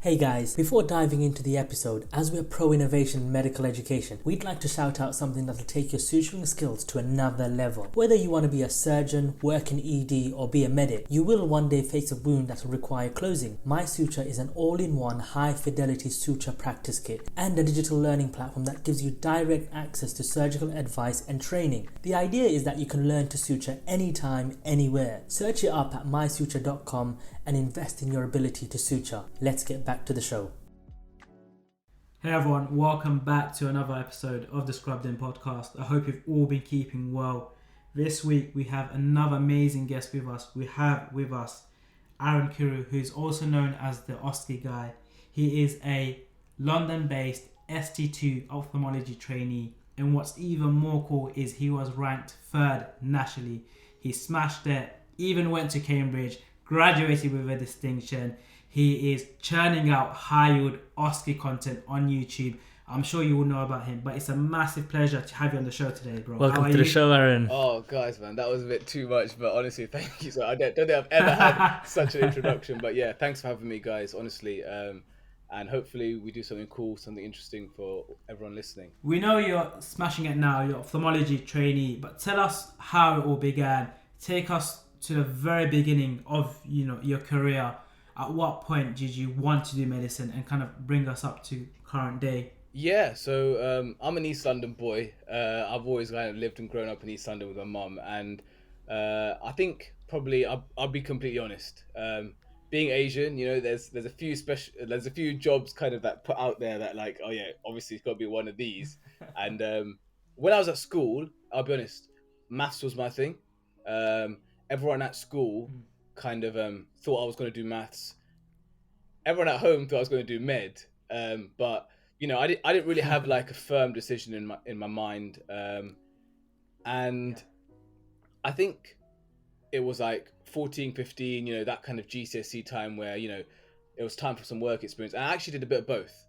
Hey guys, before diving into the episode, as we're pro-innovation in medical education, we'd like to shout out something that'll take your suturing skills to another level. Whether you want to be a surgeon, work in ED, or be a medic, you will one day face a wound that will require closing. MySuture is an all-in-one high-fidelity suture practice kit and a digital learning platform that gives you direct access to surgical advice and training. The idea is that you can learn to suture anytime, anywhere. Search it up at mysuture.com and invest in your ability to suture. Let's get back to the show. Hey everyone, welcome back to another episode of the Scrubbed In podcast. I hope you've all been keeping well. This week we have another amazing guest with us. We have with us Aaron Kiru, who's also known as the OSCE guy. He is a London-based ST2 ophthalmology trainee, and what's even more cool is he was ranked third nationally. He smashed it, even went to Cambridge, graduated with a distinction. He is churning out high-yield OSCE content on YouTube. I'm sure you all know about him, but it's a massive pleasure to have you on the show today, bro. Welcome to the show, Aaron. Oh, guys, man, that was a bit too much, but honestly, thank you. So I don't think I've ever had such an introduction, but yeah, thanks for having me, guys, honestly. And hopefully we do something cool, something interesting for everyone listening. We know you're smashing it now, you're ophthalmology trainee, but tell us how it all began. Take us to the very beginning of your career. At what point did you want to do medicine, and kind of bring us up to current day? Yeah, so I'm an East London boy. I've always kind of lived and grown up in East London with my mum, and I think probably I'll be completely honest. Being Asian, there's a few jobs kind of that put out there that like, oh yeah, obviously it's got to be one of these. And when I was at school, I'll be honest, maths was my thing. Everyone at school kind of thought I was going to do maths. Everyone at home thought I was going to do med. But I didn't really have like a firm decision in my mind. And I think it was like 14, 15, that kind of GCSE time where, it was time for some work experience. And I actually did a bit of both.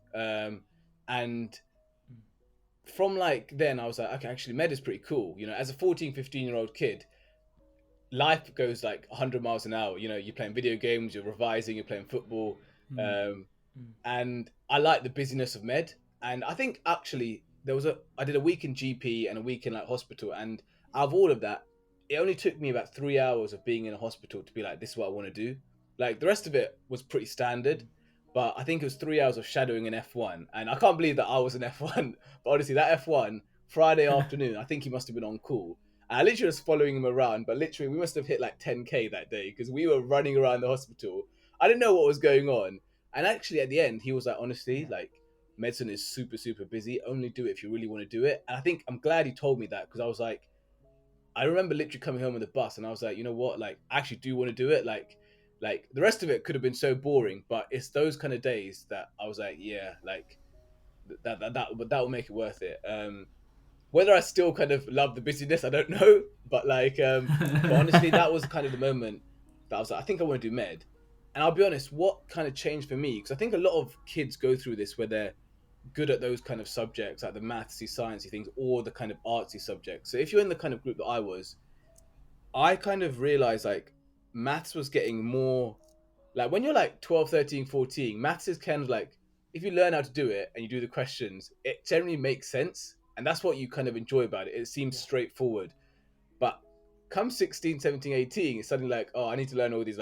And from like then I was like, okay, actually med is pretty cool. As a 14, 15-year-old kid, life goes like 100 miles an hour. You're playing video games, you're revising, you're playing football. And I like the busyness of med. And I think actually I did a week in GP and a week in like hospital. And out of all of that, it only took me about 3 hours of being in a hospital to be like, this is what I want to do. Like the rest of it was pretty standard. But I think it was 3 hours of shadowing an F1. And I can't believe that I was an F1. But honestly, that F1, Friday afternoon, I think he must have been on call. I literally was following him around, but literally we must have hit like 10K that day because we were running around the hospital. I didn't know what was going on. And actually at the end, he was like, honestly, like medicine is super, super busy. Only do it if you really want to do it. And I think I'm glad he told me that because I was like, I remember literally coming home on the bus and I was like, you know what? Like, I actually do want to do it. Like the rest of it could have been so boring, but it's those kind of days that I was like, yeah, like that will make it worth it. Whether I still kind of love the busyness, I don't know. But like, but honestly, that was kind of the moment that I was like, I think I want to do med. And I'll be honest, what kind of changed for me? Because I think a lot of kids go through this where they're good at those kind of subjects, like the mathsy, sciencey things, or the kind of artsy subjects. So if you're in the kind of group that I was, I kind of realized like maths was getting more, like when you're like 12, 13, 14, maths is kind of like, if you learn how to do it and you do the questions, it generally makes sense. And that's what you kind of enjoy about it. It seems straightforward. But come 16, 17, 18, it's suddenly like, oh, I need to learn all these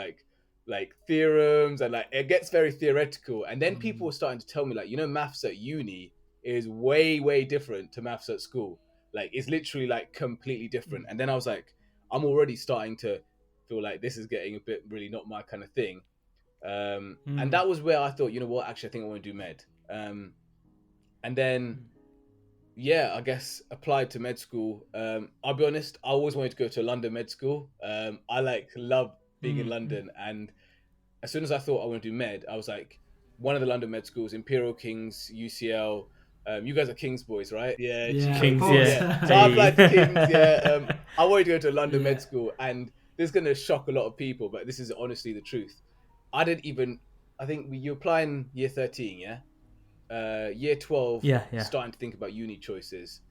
like theorems, and like it gets very theoretical. And then people were starting to tell me like, maths at uni is way, way different to maths at school. Like it's literally like completely different. And then I was like, I'm already starting to feel like this is getting a bit really not my kind of thing. And that was where I thought, you know what, actually I think I want to do med. And then I guess applied to med school. I'll be honest, I always wanted to go to a London med school. I love being in London, and as soon as I thought I want to do med, I was like, one of the London med schools, Imperial, King's, UCL. You guys are King's boys, right? Yeah, King's, yeah. So I applied to King's. I wanted to go to a London med school, and this is going to shock a lot of people, but this is honestly the truth. I think you apply in year 13, year 12, starting to think about uni choices.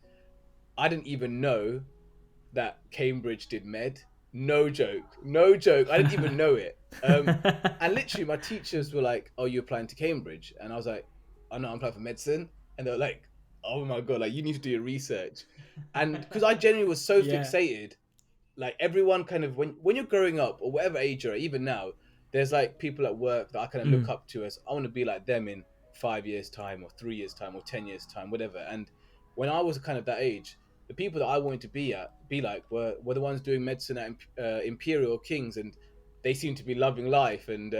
I didn't even know that Cambridge did med. No joke. I didn't even know it. And literally my teachers were like, "Oh, you're applying to Cambridge?" And I was like, "Oh no, I'm applying for medicine." And they were like, "Oh my god, like you need to do your research." And because I genuinely was so Yeah. fixated, like everyone kind of when you're growing up or whatever age you're at, even now, there's like people at work that I kind of look up to as I want to be like them in 5 years time or 3 years time or 10 years time, whatever. And when I was kind of that age, the people that I wanted to be like were the ones doing medicine at Imperial or King's, and they seemed to be loving life, and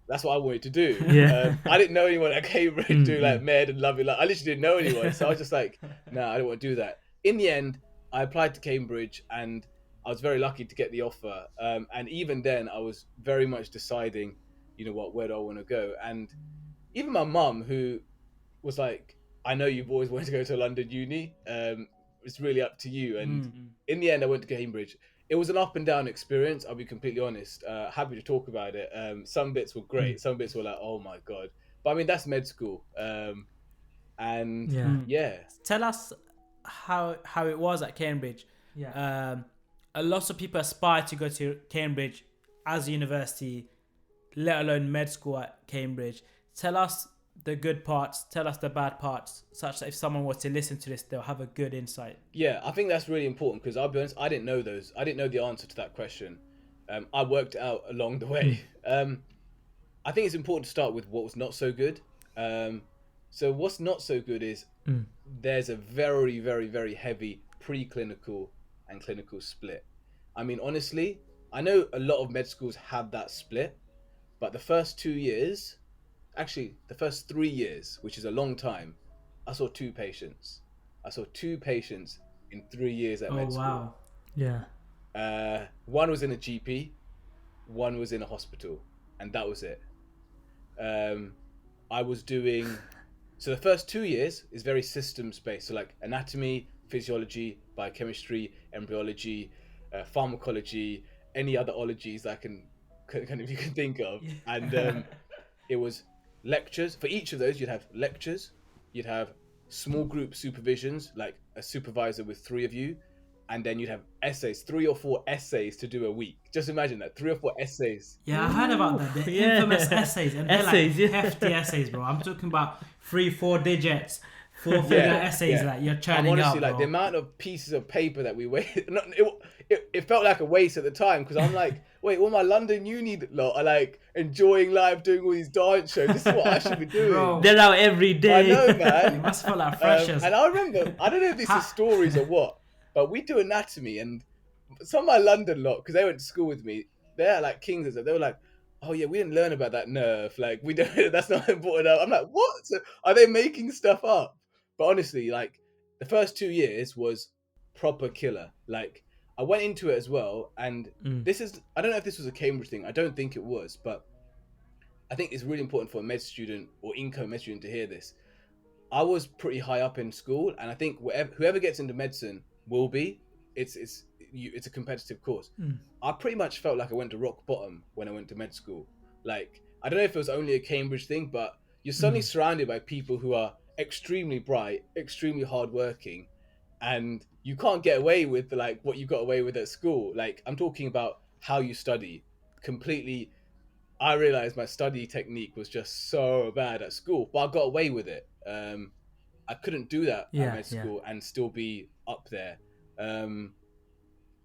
that's what I wanted to do. Yeah. I didn't know anyone at Cambridge doing like med and loving life. I literally didn't know anyone, so I was just like, nah, I don't want to do that. In the end, I applied to Cambridge, and I was very lucky to get the offer. And even then, I was very much deciding, you know what, where do I want to go? And even my mum, who was like, I know you've always wanted to go to a London uni. It's really up to you. And in the end, I went to Cambridge. It was an up and down experience. I'll be completely honest. Happy to talk about it. Some bits were great. Some bits were like, oh my God. But I mean, that's med school. And yeah. Tell us how it was at Cambridge. Yeah. A lot of people aspire to go to Cambridge as a university, let alone med school at Cambridge. Tell us the good parts, tell us the bad parts, such that if someone were to listen to this, they'll have a good insight. Yeah, I think that's really important because I'll be honest, I didn't know the answer to that question. I worked it out along the way. I think it's important to start with what was not so good. So what's not so good is there's a very, very, very heavy preclinical and clinical split. I mean, honestly, I know a lot of med schools have that split, but the first 2 years, actually the first 3 years, which is a long time, I saw two patients. I saw two patients in 3 years at med school. Wow. Yeah. One was in a GP, one was in a hospital, and that was it. I was doing, so the first 2 years is very systems based, so like anatomy, physiology, biochemistry, embryology, pharmacology, any other ologies that you can think of. And it was lectures. For each of those, you'd have lectures, you'd have small group supervisions, like a supervisor with 3 of you, and then you'd have essays, 3 or 4 essays to do a week. Just imagine that, 3 or 4 essays. Yeah, I heard about that. The infamous essays, and they're like hefty essays, bro. I'm talking about 3-4 digits, 4-figure essays that you're churning honestly, out, bro. like the amount of pieces of paper that we wasted, it felt like a waste at the time because I'm like, wait, all my London uni lot are like enjoying life, doing all these dance shows. This is what I should be doing. Bro, They're out every day. I know, man. it must feel like freshers. And I remember, I don't know if this is stories or what, but we do anatomy, and some of my London lot, because they went to school with me, they're like kings and stuff. They were like, oh yeah, we didn't learn about that nerve. Like we don't. That's not important. I'm like, what? So, are they making stuff up? But honestly, like the first 2 years was proper killer. Like I went into it as well, and this is, I don't know if this was a Cambridge thing. I don't think it was, but I think it's really important for a med student or incoming med student to hear this. I was pretty high up in school, and I think whoever gets into medicine will be. It's a competitive course. I pretty much felt like I went to rock bottom when I went to med school. Like I don't know if it was only a Cambridge thing, but you're suddenly surrounded by people who are extremely bright, extremely hardworking, and you can't get away with like what you got away with at school. Like I'm talking about how you study. Completely, I realized my study technique was just so bad at school, but I got away with it. I couldn't do that at med school and still be up there.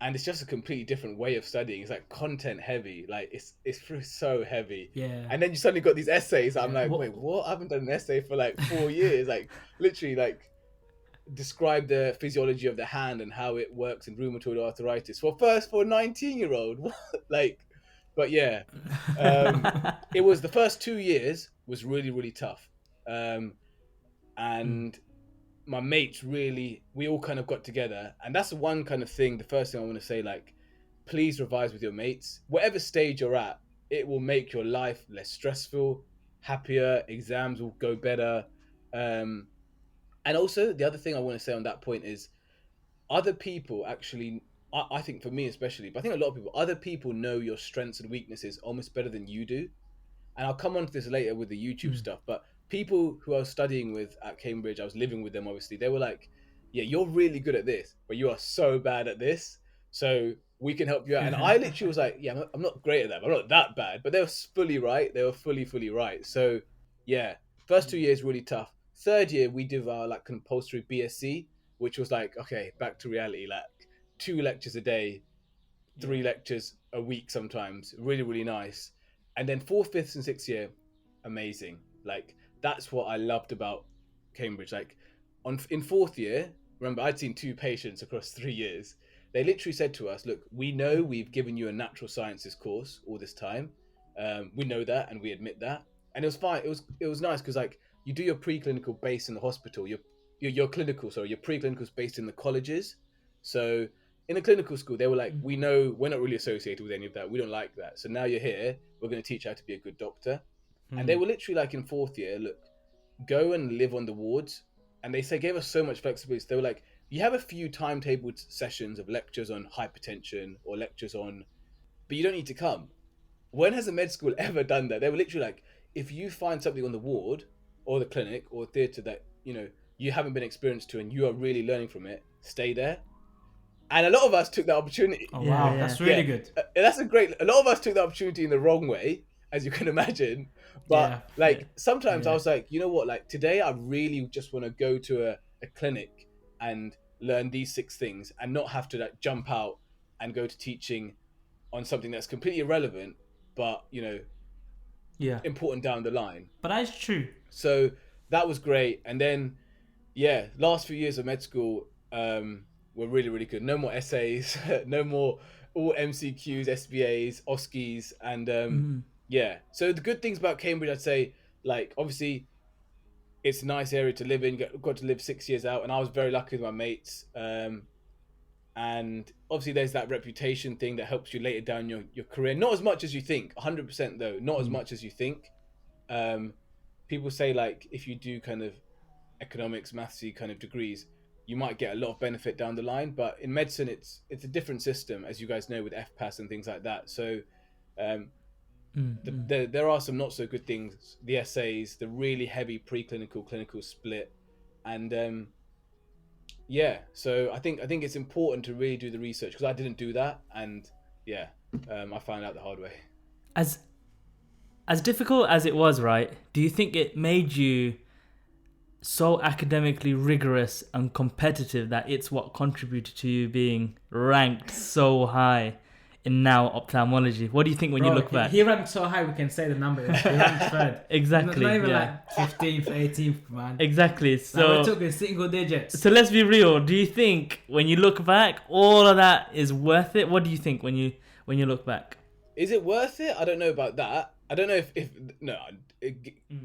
And it's just a completely different way of studying. It's like content heavy, like it's so heavy. Yeah. And then you suddenly got these essays. I'm like, wait, what? I haven't done an essay for like 4 years. Like literally, like describe the physiology of the hand and how it works in rheumatoid arthritis for a 19-year-old. Like, but yeah, it was the first 2 years was really, really tough. And my mates we all kind of got together, and that's the one kind of thing, the first thing I want to say, like, please revise with your mates. Whatever stage you're at, it will make your life less stressful, happier, exams will go better. And also, the other thing I want to say on that point is other people actually, I think for me especially, but I think a lot of people, other people know your strengths and weaknesses almost better than you do. And I'll come on to this later with the YouTube stuff, but people who I was studying with at Cambridge, I was living with them, obviously, they were like, yeah, you're really good at this, but you are so bad at this. So we can help you out. And I literally was like, yeah, I'm not great at that. I'm not that bad. But they were fully right. They were fully right. So yeah, first 2 years really tough. Third year we did our like compulsory BSc, which was like, okay, back to reality, like 2 lectures a day, 3 lectures a week sometimes. Really, really nice. And then 4th, 5th, and 6th year, amazing. Like that's what I loved about Cambridge. Like in 4th year, remember I'd seen 2 patients across 3 years. They literally said to us, look, we know we've given you a natural sciences course all this time. We know that and we admit that. And it was fine. It was nice because like you do your preclinical based in the hospital. Your clinical, sorry, your preclinical's based in the colleges. So in the clinical school, they were like, we know we're not really associated with any of that. We don't like that. So now you're here. We're going to teach you how to be a good doctor. And they were literally like in 4th year, look, go and live on the wards. And they gave us so much flexibility. They were like, you have a few timetabled sessions of lectures on hypertension or lectures on, but you don't need to come. When has a med school ever done that? They were literally like, if you find something on the ward or the clinic or theatre that, you know, you haven't been experienced to and you are really learning from it, stay there. And a lot of us took that opportunity. Oh, wow. That's really good. A lot of us took that opportunity in the wrong way, as you can imagine. But sometimes I was like, you know what, like today I really just want to go to a clinic and learn these 6 things and not have to like jump out and go to teaching on something that's completely irrelevant, but you know, important down the line. But that's true. So that was great. And then, last few years of med school were really, really good. No more essays, no more all MCQs, SBAs, OSCEs, and So the good things about Cambridge, I'd say, like obviously, it's a nice area to live in. Got to live 6 years out, and I was very lucky with my mates. And obviously, there's that reputation thing that helps you later down your career. Not as much as you think, 100% though. Not as much as you think. People say like if you do kind of economics, mathsy kind of degrees, you might get a lot of benefit down the line. But in medicine, it's a different system, as you guys know, with FPAS and things like that. So. There are some not so good things, the essays, the really heavy preclinical clinical split, and so I think it's important to really do the research, because I didn't do that, and I found out the hard way. As difficult as it was, right, do you think it made you so academically rigorous and competitive that it's what contributed to you being ranked so high in now ophthalmology? What do you think when you look back? He ranked so high we can say the number. He ranked 3rd. Exactly. Not even like 15th, 18th, man. Exactly. So we took in single digits. So let's be real. Do you think when you look back, all of that is worth it? What do you think when you look back? Is it worth it? I don't know about that. I don't know if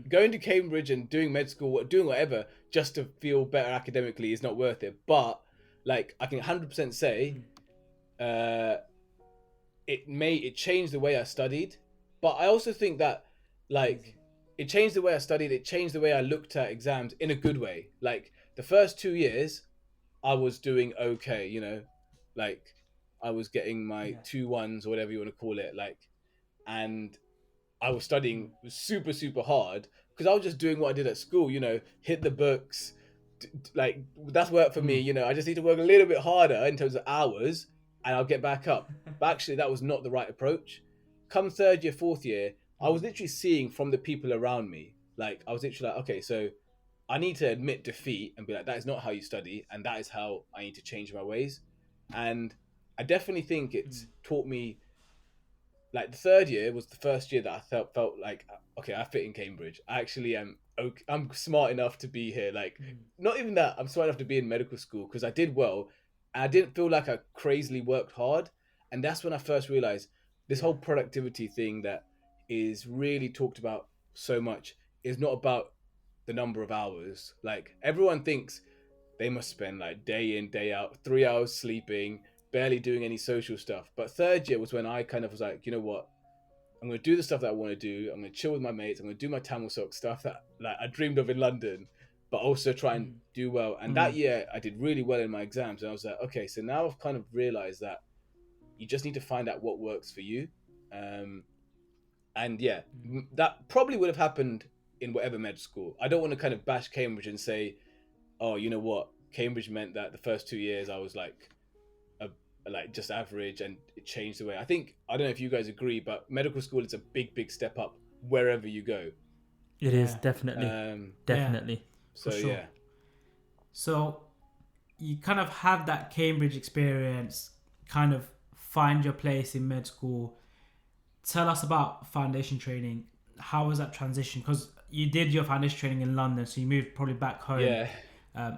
going to Cambridge and doing med school, doing whatever, just to feel better academically is not worth it. But like I can 100% say, it changed the way I studied. But I also think that like it changed the way I studied. It changed the way I looked at exams in a good way. Like the first 2 years, I was doing okay. You know, like I was getting my 2-1s or whatever you want to call it. Like, and I was studying super, super hard because I was just doing what I did at school, you know, hit the books. Like, that's work for me, you know. I just need to work a little bit harder in terms of hours and I'll get back up. But actually, that was not the right approach. Come 3rd year, 4th year, I was literally seeing from the people around me, like, I was literally like, okay, so I need to admit defeat and be like, that is not how you study, and that is how I need to change my ways. And I definitely think it's taught me, like the 3rd year was the first year that I felt like, okay, I fit in Cambridge. I actually am okay. I'm smart enough to be here. Like, not even that, I'm smart enough to be in medical school because I did well. And I didn't feel like I crazily worked hard. And that's when I first realized this whole productivity thing that is really talked about so much is not about the number of hours. Like, everyone thinks they must spend like day in, day out, 3 hours sleeping, barely doing any social stuff. But 3rd year was when I kind of was like, you know what? I'm going to do the stuff that I want to do. I'm going to chill with my mates. I'm going to do my Tamil Sock stuff that like I dreamed of in London, but also try and do well. And that year I did really well in my exams. And I was like, okay, so now I've kind of realized that you just need to find out what works for you. And yeah, that probably would have happened in whatever med school. I don't want to kind of bash Cambridge and say, oh, you know what? Cambridge meant that the first 2 years I was like like just average, and it changed the way. I don't know if you guys agree, but medical school is a big step up wherever you go. It is Yeah. definitely, definitely. So For sure. yeah. So you kind of have that Cambridge experience, kind of find your place in med school. Tell us about foundation training. How was that transition? Because you did your foundation training in London, so you moved probably back home. Yeah.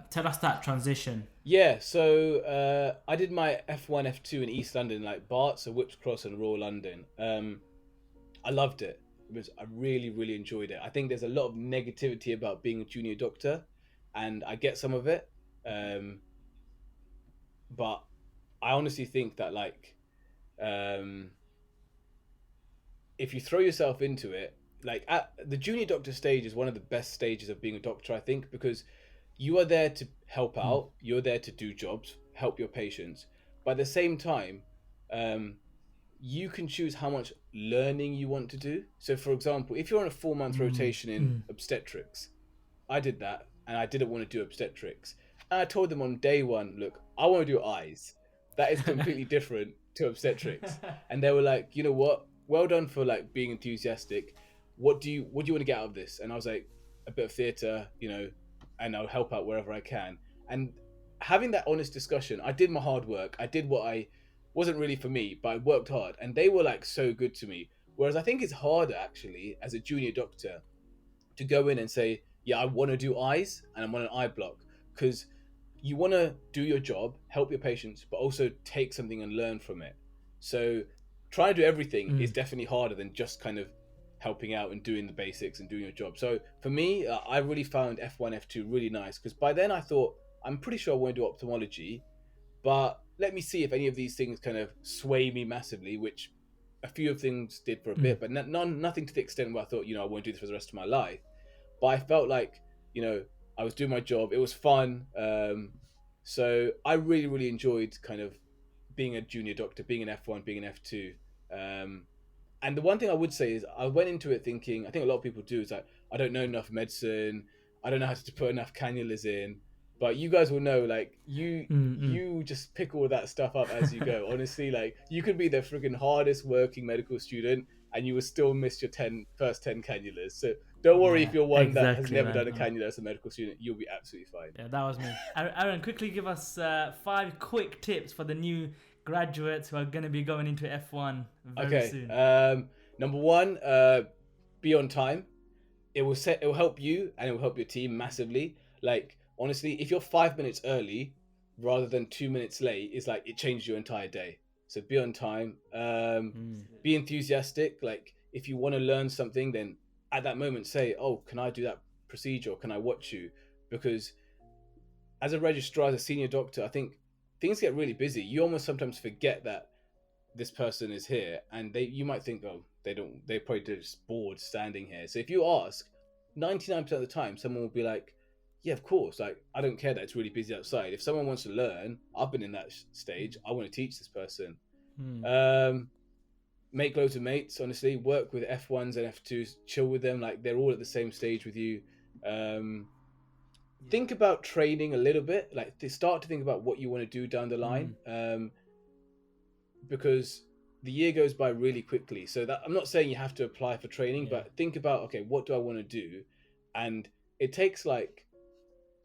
Tell us that transition. Yeah, so I did my F1, F2 in East London, like Bart, so Whips Cross and Royal London. I loved it. I really enjoyed it. I think there's a lot of negativity about being a junior doctor, and I get some of it. But I honestly think that like, if you throw yourself into it, like at the junior doctor stage is one of the best stages of being a doctor, I think, because you are there to help out, you're there to do jobs, help your patients. But at the same time, you can choose how much learning you want to do. So for example, if you're on a 4-month rotation in obstetrics, I did that and I didn't want to do obstetrics. And I told them on day one, look, I want to do eyes. That is completely different to obstetrics. And they were like, you know what? Well done for like being enthusiastic. What do you want to get out of this? And I was like, a bit of theatre, you know, and I'll help out wherever I can. And having that honest discussion, I did my hard work. I did what I wasn't really for me, but I worked hard, and they were like so good to me. Whereas I think it's harder actually as a junior doctor to go in and say, yeah, I want to do eyes and I'm on an eye block, because you want to do your job, help your patients, but also take something and learn from it. So trying to do everything is definitely harder than just kind of helping out and doing the basics and doing your job. So for me, I really found F1, F2 really nice, because by then I thought, I'm pretty sure I want to do ophthalmology, but let me see if any of these things kind of sway me massively, which a few of things did for a bit, but nothing to the extent where I thought, you know, I want to do this for the rest of my life. But I felt like, you know, I was doing my job. It was fun. So I really enjoyed kind of being a junior doctor, being an F1, being an F2. And the one thing I would say is I went into it thinking, I think a lot of people do, is like, I don't know enough medicine. I don't know how to put enough cannulas in. But you guys will know, like, you just pick all that stuff up as you go. Honestly, like, you could be the freaking hardest working medical student and you will still miss your first 10 cannulas. So don't worry if you're one that has never done a cannula as a medical student, you'll be absolutely fine. Yeah, that was me. Aaron, quickly give us 5 quick tips for the new graduates who are going to be going into F1 very soon. Number 1, be on time. It will help you and it will help your team massively. Like, honestly, if you're 5 minutes early rather than 2 minutes late, it's like it changed your entire day. So be on time. Be enthusiastic. Like, if you want to learn something, then at that moment say, oh, can I do that procedure? Or can I watch you? Because as a registrar, as a senior doctor, I think things get really busy. You almost sometimes forget that this person is here, and you might think, oh, they're probably just bored standing here. So if you ask, 99% of the time, someone will be like, yeah, of course. Like, I don't care that it's really busy outside. If someone wants to learn, I've been in that stage. I want to teach this person. Make loads of mates, honestly. Work with F1s and F2s. Chill with them. Like, they're all at the same stage with you. Think about training a little bit. Like, start to think about what you want to do down the line. Because the year goes by really quickly. So that I'm not saying you have to apply for training, but think about, okay, what do I want to do? And it takes like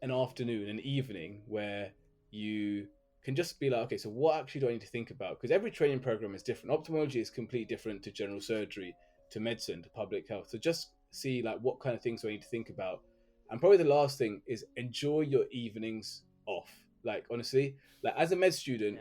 an afternoon, an evening where you can just be like, okay, so what actually do I need to think about? Because every training program is different. Ophthalmology is completely different to general surgery, to medicine, to public health. So just see like what kind of things do I need to think about. And probably the last thing is enjoy your evenings off. Like, honestly, like as a med student,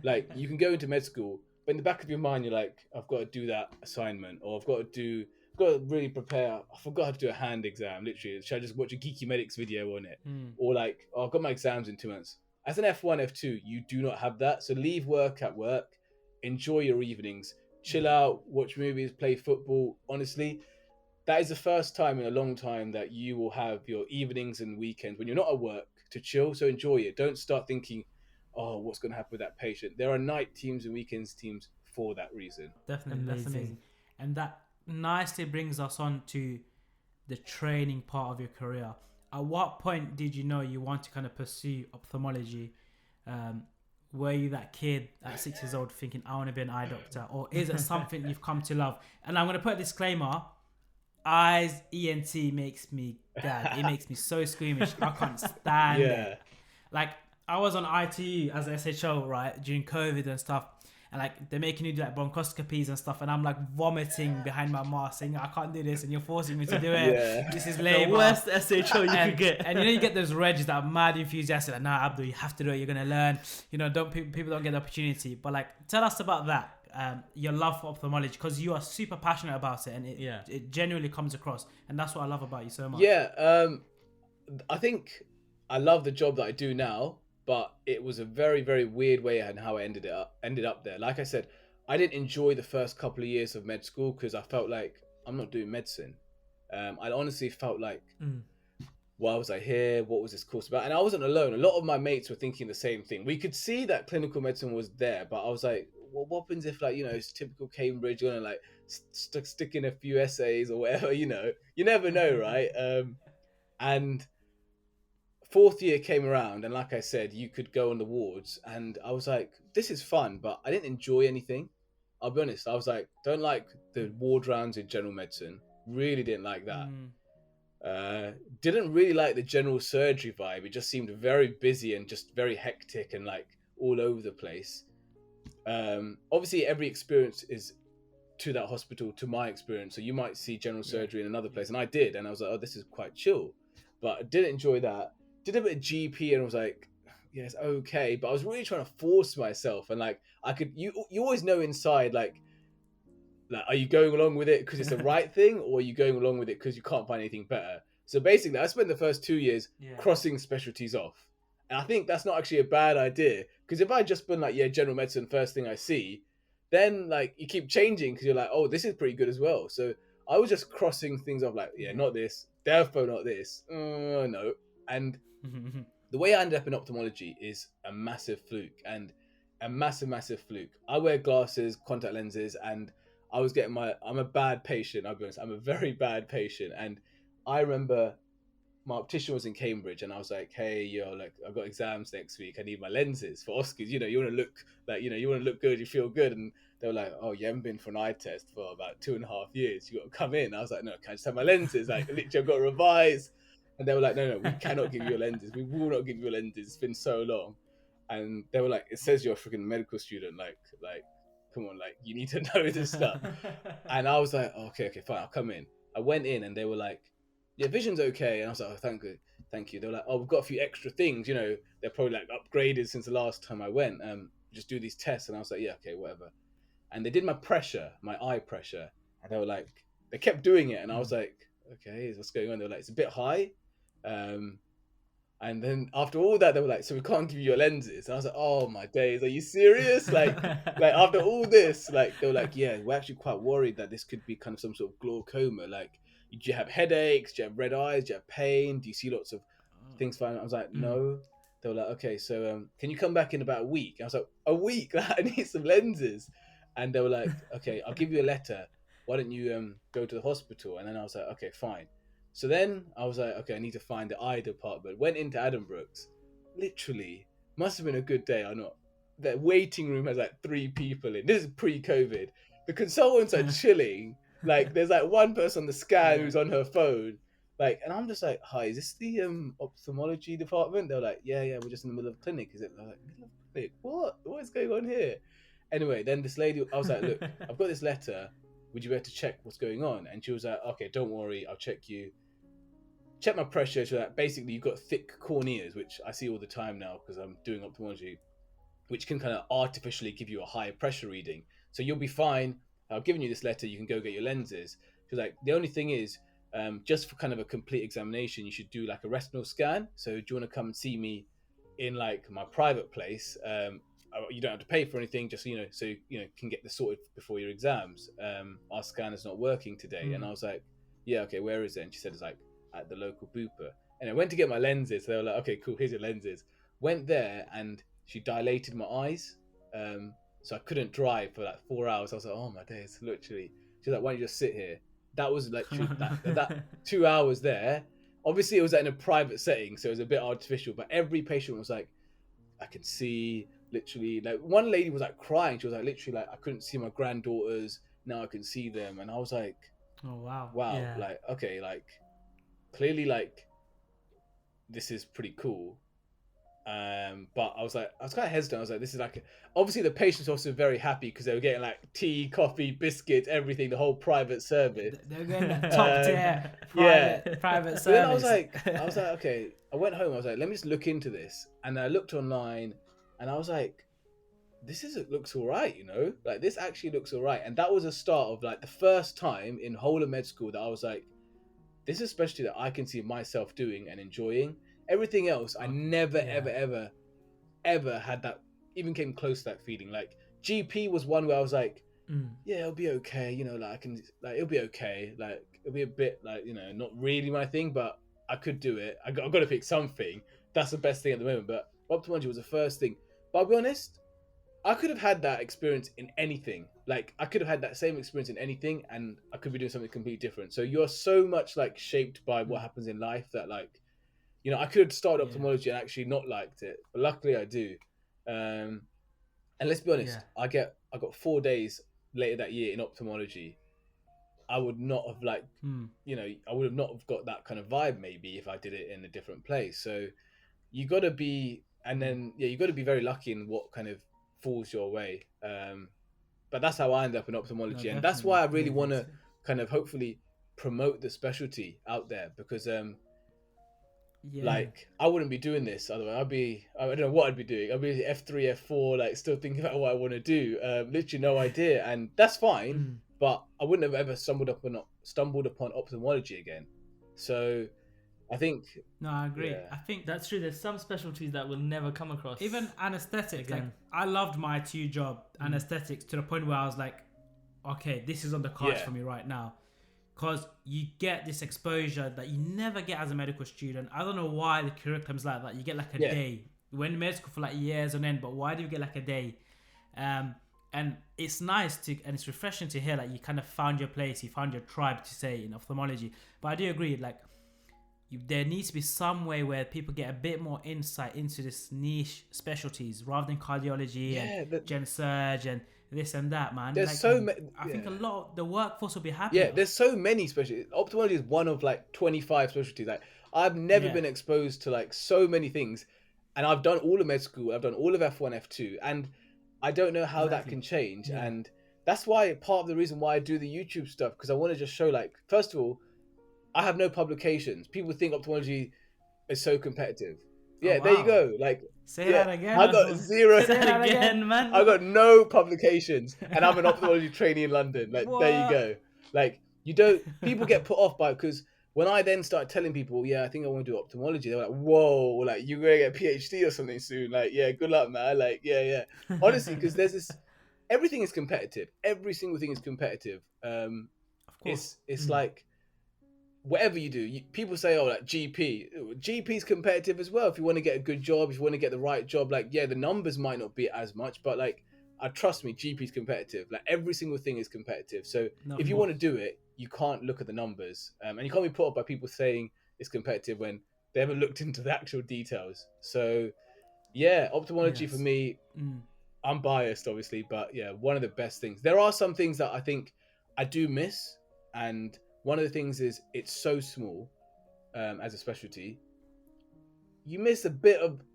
like you can go into med school, but in the back of your mind, you're like, I've got to do that assignment, or I've got to really prepare. I forgot how to do a hand exam, literally. Should I just watch a Geeky Medics video on it? Or like, oh, I've got my exams in 2 months. As an F1, F2, you do not have that. So leave work at work, enjoy your evenings, chill out, watch movies, play football. Honestly, that is the first time in a long time that you will have your evenings and weekends when you're not at work to chill. So enjoy it. Don't start thinking, oh, what's going to happen with that patient? There are night teams and weekends teams for that reason. Definitely, that's amazing. And that nicely brings us on to the training part of your career. At what point did you know you want to kind of pursue ophthalmology? were you that kid at 6 years old thinking, I want to be an eye doctor? Or is it something you've come to love? And I'm going to put a disclaimer. Eyes, ENT makes me gag. It makes me so squeamish. I can't stand it. Like, I was on ITU as an SHO, right, during COVID and stuff. And like, they're making you do like bronchoscopies and stuff. And I'm like vomiting behind my mask saying, I can't do this. And you're forcing me to do it. This is labor. The worst SHO you could get. And you get those regs that are mad enthusiastic. Like, nah, Abdul, you have to do it. You're going to learn. People don't get the opportunity. But like, tell us about that. Your love for ophthalmology, because you are super passionate about it. And it genuinely comes across. And that's what I love about you so much. I think I love the job that I do now. But it was a very, very weird way and how I ended up there. Like I said, I didn't enjoy the first couple of years of med school because I felt like I'm not doing medicine. I honestly felt like, why was I here? What was this course about? And I wasn't alone. A lot of my mates were thinking the same thing. We could see that clinical medicine was there, but I was like, well, what happens if, like, it's typical Cambridge, you're gonna like stick in a few essays or whatever, you never know, right? And fourth year came around, and like I said, you could go on the wards, and I was like, this is fun, but I didn't enjoy anything. I'll be honest. I was like, don't like the ward rounds in general medicine. Really didn't like that. Didn't really like the general surgery vibe. It just seemed very busy and just very hectic and like all over the place. Obviously, every experience is to that hospital, to my experience. So you might see general surgery in another place, and I did, and I was like, oh, this is quite chill. But I didn't enjoy that. Did a bit of GP and was like, yeah, it's okay. But I was really trying to force myself. And like, you always know inside, like, are you going along with it because it's the right thing? Or are you going along with it because you can't find anything better? So basically, I spent the first 2 years crossing specialties off. And I think that's not actually a bad idea. Because if I just been like, general medicine, first thing I see, then like you keep changing because you're like, oh, this is pretty good as well. So I was just crossing things off like, not this. Therefore, not this. No. And the way I ended up in ophthalmology is a massive fluke, and a massive fluke. I wear glasses, contact lenses, and I was getting I'm a bad patient. I'll be honest, I'm a very bad patient. And I remember my optician was in Cambridge, and I was like, hey, like, I've got exams next week. I need my lenses for Oscars. You want to look like, you want to look good, you feel good. And they were like, oh, you haven't been for an eye test for about 2.5 years. You got to come in. I was like, no, can I just have my lenses? Like, literally, I've got to revise. And they were like, no, we cannot give you your lenses. We will not give you your lenses. It's been so long. And they were like, it says you're a freaking medical student. Like, come on, like, you need to know this stuff. And I was like, okay, fine, I'll come in. I went in and they were like, yeah, vision's okay. And I was like, oh, thank you. They were like, oh, we've got a few extra things. They're probably like upgraded since the last time I went. Just do these tests. And I was like, yeah, okay, whatever. And they did my eye pressure. And they were like, they kept doing it. And I was like, okay, what's going on? They were like, it's a bit high. And then after all that, they were like, so we can't give you your lenses. And I was like, oh my days, are you serious? Like after all this, like, they were like, yeah, we're actually quite worried that this could be kind of some sort of glaucoma. Like, do you have headaches? Do you have red eyes? Do you have pain? Do you see lots of things fine? I was like, no. They were like, okay, so can you come back in about a week? And I was like, a week? I need some lenses. And they were like, okay, I'll give you a letter. Why don't you go to the hospital? And then I was like, okay, fine. So then I was like, okay, I need to find the eye department. Went into Addenbrooke's. Literally, must have been a good day or not. The waiting room has like 3 people in. This is pre-COVID. The consultants are chilling. Like, there's like one person on the scan who's on her phone. Like, and I'm just like, hi, is this the ophthalmology department? They're like, yeah, we're just in the middle of clinic. Is it? They're like, middle of clinic? What is going on here? Anyway, then this lady, I was like, look, I've got this letter. Would you be able to check what's going on? And she was like, okay, don't worry, I'll check you. Check my pressure. So that basically you've got thick corneas, which I see all the time now because I'm doing ophthalmology, which can kind of artificially give you a higher pressure reading. So you'll be fine. I've given you this letter. You can go get your lenses. Because like the only thing is, just for kind of a complete examination, you should do like a retinal scan. So do you want to come and see me in like my private place? You don't have to pay for anything, just so can get this sorted before your exams. Our scanner's not working today. And I was like, yeah, okay, where is it? And she said it's like at the local Bupa. And I went to get my lenses. They were like, okay, cool, here's your lenses. Went there and she dilated my eyes, so I couldn't drive for like 4 hours. I was like, oh my days, literally. She's like, why don't you just sit here? That was like that 2 hours there. Obviously, it was in a private setting, so it was a bit artificial. But every patient was like, I can see literally, like one lady was like crying. She was like literally like, I couldn't see my granddaughters, now I can see them. And I was like, Oh wow. wow, Yeah. like okay, like clearly like this is pretty cool. But I was kind of hesitant. I was like, this is like, obviously the patients were also very happy because they were getting like tea, coffee, biscuits, everything, the whole private service. They're getting that top tier yeah. private service. But then I was like, okay. I went home. I was like, let me just look into this. And I looked online, and I was like, looks all right, you know, like this actually looks all right. And that was a start of like the first time in whole of med school that I was like, this is a specialty that I can see myself doing and enjoying. Everything else, I never, ever had that, even came close to that feeling. Like GP was one where I was like, yeah, it'll be okay, you know, like I can, like it'll be okay, like it'll be a bit like, you know, not really my thing, but I could do it. I've got to pick something. That's the best thing at the moment. But ophthalmology was the first thing. But I'll be honest, I could have had that experience in anything. Like I could have had that same experience in anything, and I could be doing something completely different. So you're so much like shaped by what happens in life that like, you know, I could have started ophthalmology and actually not liked it, but luckily I do. And let's be honest, I got 4 days later that year in ophthalmology. I would not have like, you know, I would have not have got that kind of vibe maybe if I did it in a different place. So you got to be, and then you got to be very lucky in what kind of falls your way. But that's how I ended up in ophthalmology, and that's why I really want to kind of hopefully promote the specialty out there, because like I wouldn't be doing this otherwise. I don't know what I'd be doing. I'd be F3, F4, like still thinking about what I want to do. Literally no idea, and that's fine. But I wouldn't have ever stumbled upon ophthalmology again. So I think I agree. I think that's true. There's some specialties that we'll never come across. Even anesthetics. Again. Like I loved my ITU job, anesthetics, to the point where I was like, okay, this is on the cards for me right now. Because you get this exposure that you never get as a medical student. I don't know why the curriculum's like that. You get like a day. You went to med school for like years on end, but why do you get like a day? And it's nice and it's refreshing to hear like you kind of found your place, you found your tribe, to say, in ophthalmology. But I do agree, like there needs to be some way where people get a bit more insight into this niche specialties rather than cardiology and gen surge and this and that, man. There's like, so many. I think a lot of the workforce will be happy. Yeah, there's so many specialties. Ophthalmology is one of like 25 specialties. Like I've never been exposed to like so many things, and I've done all of med school. I've done all of F1, F2, and I don't know how that can change. And that's why part of the reason why I do the YouTube stuff, because I want to just show, like, first of all, I have no publications. People think ophthalmology is so competitive. Yeah, there you go. Like, say that again. I got zero. Say that again, man. I got no publications, and I'm an ophthalmology trainee in London. Like, there you go. Like, you don't. People get put off by it, because when I then started telling people, I think I want to do ophthalmology, they were like, whoa, like you're gonna get a PhD or something soon. Like, good luck, man. Like, honestly, because there's this. Everything is competitive. Every single thing is competitive. Of course. It's like, whatever you do, people say, oh, like GP is competitive as well. If you want to get a good job, if you want to get the right job, like, the numbers might not be as much, but like, trust me, GP is competitive. Like, every single thing is competitive. So if you want to do it, you can't look at the numbers, and you can't be put off by people saying it's competitive when they haven't looked into the actual details. So ophthalmology for me, I'm biased obviously, but one of the best things. There are some things that I think I do miss, and one of the things is it's so small as a specialty. You miss a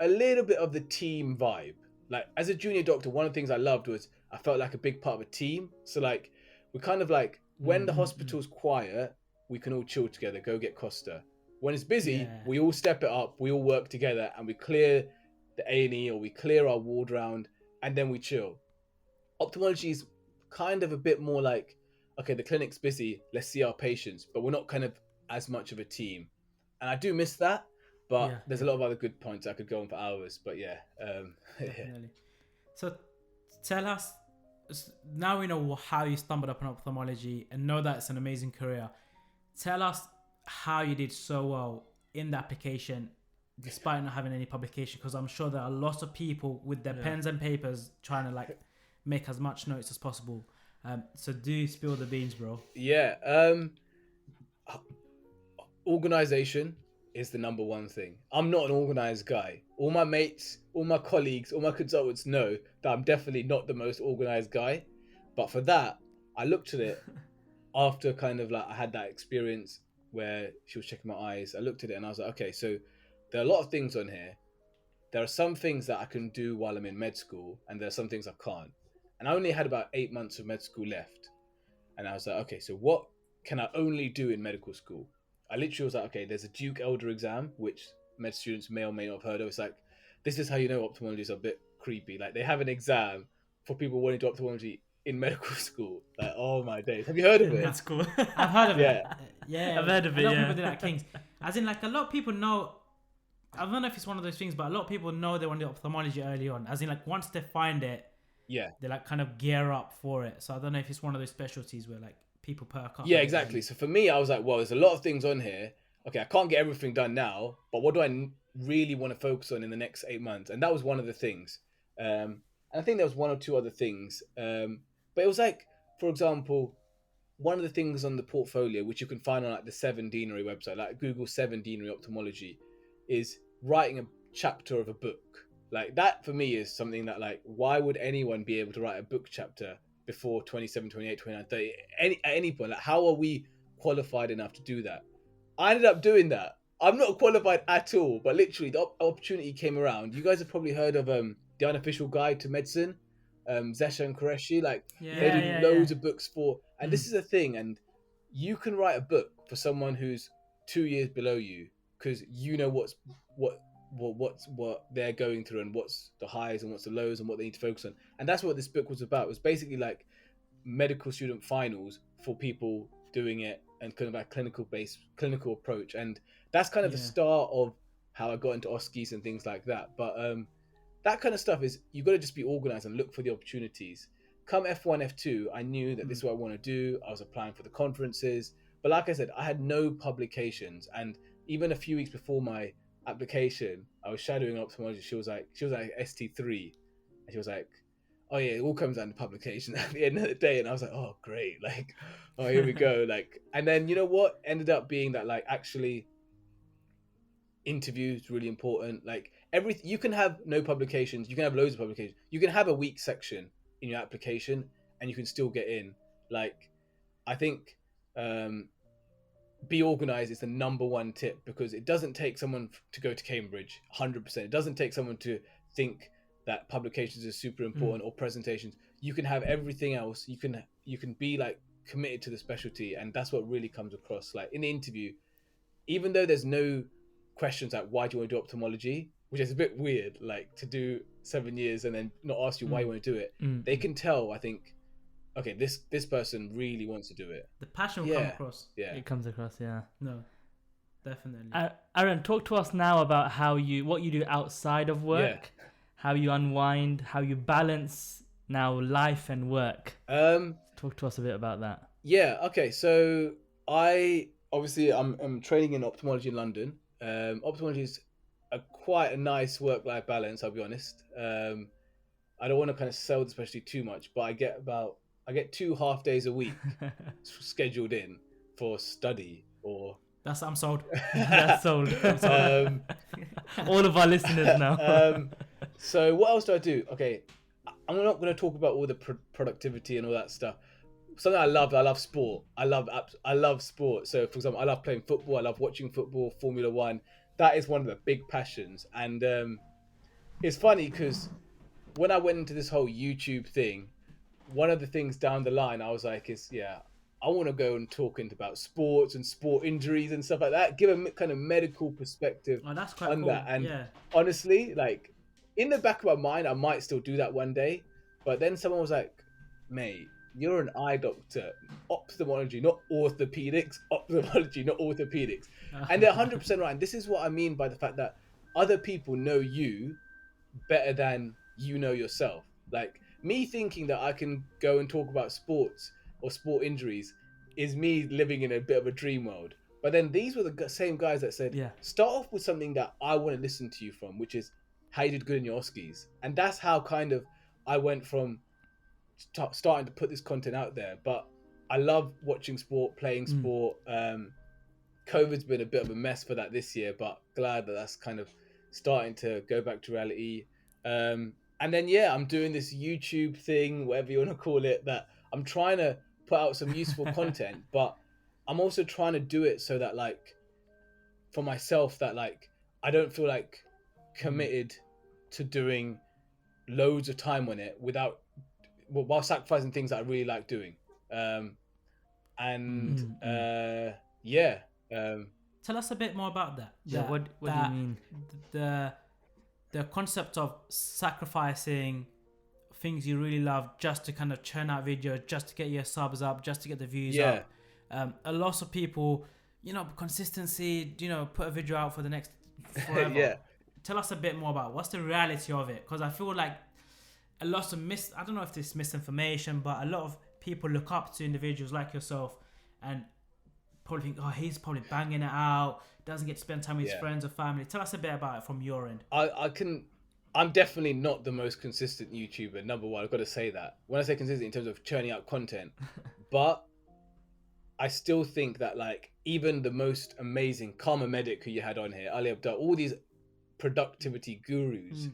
little bit of the team vibe. Like, as a junior doctor, one of the things I loved was I felt like a big part of a team. So like, we're kind of like, when the hospital's quiet, we can all chill together, go get Costa. When it's busy, we all step it up, we all work together, and we clear the A&E, or we clear our ward round, and then we chill. Ophthalmology is kind of a bit more like, okay, the clinic's busy, let's see our patients, but we're not kind of as much of a team. And I do miss that, but there's a lot of other good points. I could go on for hours, but Definitely. So tell us, now we know how you stumbled upon ophthalmology and know that it's an amazing career. Tell us how you did so well in the application despite not having any publication, because I'm sure there are lots of people with their pens and papers trying to like make as much notes as possible. So do spill the beans, bro. Organization, is the number one thing. I'm not an organized guy. All my mates, all my colleagues, all my consultants know that I'm definitely not the most organized guy. But for that, I looked at it after kind of like I had that experience where she was checking my eyes. I looked at it and I was like, okay, so there are a lot of things on here. There are some things that I can do while I'm in med school, and there are some things I can't. And I only had about 8 months of med school left. And I was like, okay, so what can I only do in medical school? I literally was like, okay, there's a Duke Elder exam, which med students may or may not have heard of. It's like, this is how you know ophthalmology is a bit creepy. Like, they have an exam for people wanting to do ophthalmology in medical school. Like, oh my days. Have you heard of it? That's cool. I've heard of it. Yeah. Yeah, I've heard of it, A lot of yeah. people do that at King's. As in, like, a lot of people know. I don't know if it's one of those things, but a lot of people know they want to do ophthalmology early on. As in, like, once they find it, Yeah. they like kind of gear up for it. So I don't know if it's one of those specialties where like people perk up. Yeah, exactly. So for me, I was like, well, there's a lot of things on here. Okay, I can't get everything done now, but what do I really want to focus on in the next 8 months? And that was one of the things. And I think there was one or two other things. But it was like, for example, one of the things on the portfolio, which you can find on like the Seven Deanery website, like Google Seven Deanery Ophthalmology, is writing a chapter of a book. Like, that for me is something that, like, why would anyone be able to write a book chapter before 27, 28, 29, 30, at any point? Like, how are we qualified enough to do that? I ended up doing that. I'm not qualified at all, but literally the opportunity came around. You guys have probably heard of The Unofficial Guide to Medicine, Zesha and Qureshi. Like, they did loads of books for, and this is a thing, and you can write a book for someone who's 2 years below you, because you know what they're going through and what's the highs and what's the lows and what they need to focus on. And that's what this book was about. It was basically like medical student finals for people doing it, and kind of like clinical approach. And that's kind of the start of how I got into OSCEs and things like that. But that kind of stuff is, you got to just be organized and look for the opportunities. Come F1, F2, I knew that this is what I want to do. I was applying for the conferences, but like I said, I had no publications. And even a few weeks before my application, I was shadowing ophthalmology. She was like ST3, and she was like, oh yeah, it all comes down to publication at the end of the day. And I was like, oh great, like, oh, here we go. Like, and then, you know what ended up being that, like, actually interviews really important. Like, everything, you can have no publications, you can have loads of publications, you can have a weak section in your application and you can still get in. Like, I think be organized is the number one tip, because it doesn't take someone to go to Cambridge 100%. It doesn't take someone to think that publications are super important or presentations. You can have everything else. You can be like committed to the specialty, and that's what really comes across. Like, in the interview, even though there's no questions like why do you want to do ophthalmology, which is a bit weird, like to do 7 years and then not ask you why you want to do it. They can tell, I think, okay, this person really wants to do it. The passion will come across. Yeah, It comes across, yeah. No, definitely. Aaron, talk to us now about what you do outside of work, how you unwind, how you balance now life and work. Talk to us a bit about that. Yeah, okay. So I'm training in ophthalmology in London. Ophthalmology is quite a nice work-life balance, I'll be honest. I don't want to kind of sell the specialty too much, but I get 2 half days a week scheduled in for study or. I'm sold. That's sold. All of our listeners now. So what else do I do? Okay, I'm not going to talk about all the productivity and all that stuff. Something I love sport. I love sport. So, for example, I love playing football. I love watching football, Formula One. That is one of the big passions. And it's funny because when I went into this whole YouTube thing, one of the things down the line I was like, I want to go and talk about sports and sport injuries and stuff like that. Give a kind of medical perspective Oh, that's quite on cool. that. And yeah. honestly, like, in the back of my mind, I might still do that one day. But then someone was like, mate, you're an eye doctor, ophthalmology, not orthopedics, ophthalmology, not orthopedics. And they're 100% right. And this is what I mean by the fact that other people know you better than you know yourself. Like, me thinking that I can go and talk about sports or sport injuries is me living in a bit of a dream world. But then these were the same guys that said, start off with something that I want to listen to you from, which is how you did good in your OSCEs. And that's how kind of I went from starting to put this content out there. But I love watching sport, playing sport, COVID's been a bit of a mess for that this year, but glad that that's kind of starting to go back to reality. And then, I'm doing this YouTube thing, whatever you want to call it, that I'm trying to put out some useful content, but I'm also trying to do it so that, like, for myself, that, like, I don't feel like committed to doing loads of time on it while sacrificing things that I really like doing. Tell us a bit more about that. What do you mean? The concept of sacrificing things you really love just to kind of churn out videos, just to get your subs up, just to get the views up. A lot of people, consistency, put a video out for the next forever. Tell us a bit more about what's the reality of it, because I feel like a lot of I don't know if this misinformation, but a lot of people look up to individuals like yourself and probably think, oh, he's probably banging it out, doesn't get to spend time with his friends or family. Tell us a bit about it from your end. I'm definitely not the most consistent YouTuber, number one. I've got to say that. When I say consistent in terms of churning out content, but I still think that, like, even the most amazing Karma Medic who you had on here, Ali Abdul, all these productivity gurus,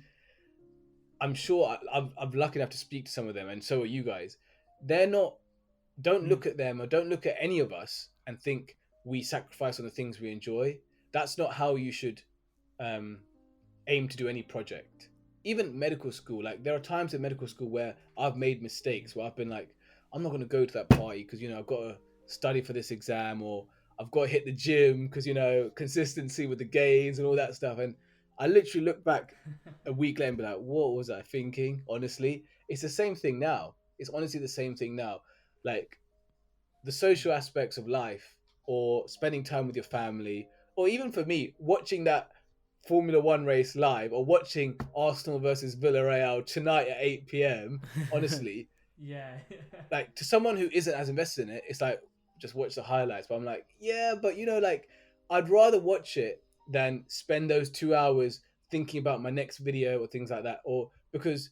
I'm sure I'm lucky enough to speak to some of them, and so are you guys. Don't look at them, or don't look at any of us and think we sacrifice on the things we enjoy. That's not how you should aim to do any project. Even medical school, like, there are times in medical school where I've made mistakes, where I've been like, I'm not going to go to that party because, I've got to study for this exam, or I've got to hit the gym because, consistency with the gains and all that stuff. And I literally look back a week later and be like, what was I thinking? Honestly, it's the same thing now. It's honestly the same thing now. Like, the social aspects of life, or spending time with your family, or even for me, watching that Formula One race live, or watching Arsenal versus Villarreal tonight at 8 p.m. Honestly, like, to someone who isn't as invested in it, it's like, just watch the highlights. But I'm like, but like, I'd rather watch it than spend those 2 hours thinking about my next video or things like that. Or because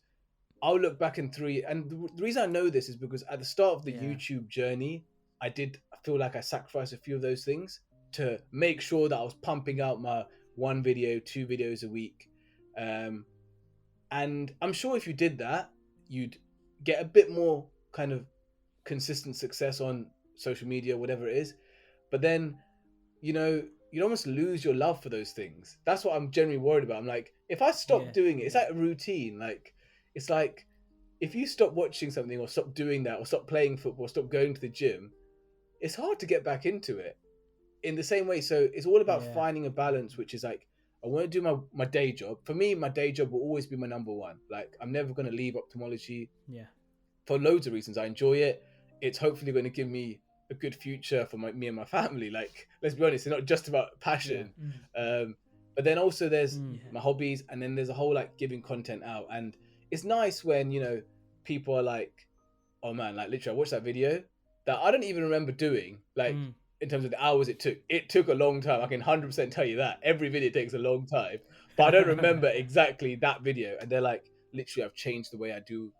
I'll look back in 3, and the reason I know this is because at the start of the YouTube journey, I did feel like I sacrificed a few of those things to make sure that I was pumping out my 1 video, 2 videos a week. And I'm sure if you did that, you'd get a bit more kind of consistent success on social media, whatever it is. But then, you'd almost lose your love for those things. That's what I'm generally worried about. I'm like, if I stop doing it, it's like a routine. Like, it's like, if you stop watching something, or stop doing that, or stop playing football, or stop going to the gym, it's hard to get back into it in the same way. So it's all about finding a balance, which is like, I want to do my day job. For me, my day job will always be my number one. Like, I'm never going to leave ophthalmology for loads of reasons. I enjoy it. It's hopefully going to give me a good future for me and my family. Like, let's be honest, it's not just about passion. But then also there's my hobbies, and then there's a whole, like, giving content out. And it's nice when, people are like, oh man, like, literally I watched that video that I don't even remember doing, like, in terms of the hours it took a long time. I can 100% tell you that every video takes a long time, but I don't remember exactly that video. And they're like, literally, I've changed the way I do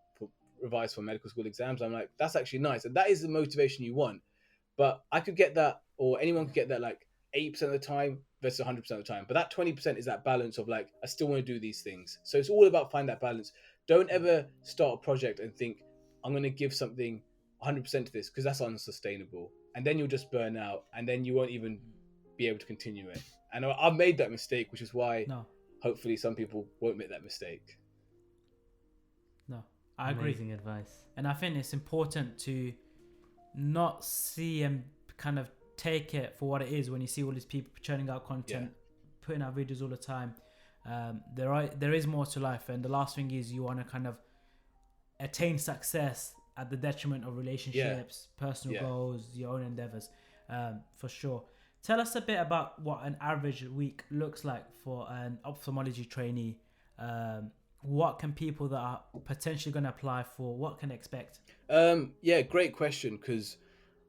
revise for medical school exams. I'm like, that's actually nice. And that is the motivation you want. But I could get that, or anyone could get that, like, 8% of the time versus 100% of the time. But that 20% is that balance of, like, I still want to do these things. So it's all about finding that balance. Don't ever start a project and think, I'm going to give something 100% to this, because that's unsustainable. And then you'll just burn out, and then you won't even be able to continue it. And I've made that mistake, which is why hopefully some people won't make that mistake. No, I agree. Amazing advice. And I think it's important to not see and kind of take it for what it is when you see all these people churning out content, putting out videos all the time. There is more to life, and the last thing is you want to kind of attain success at the detriment of relationships, personal goals, your own endeavors, for sure. Tell us a bit about what an average week looks like for an ophthalmology trainee. What can people that are potentially going to apply for, what can they expect? Great question, because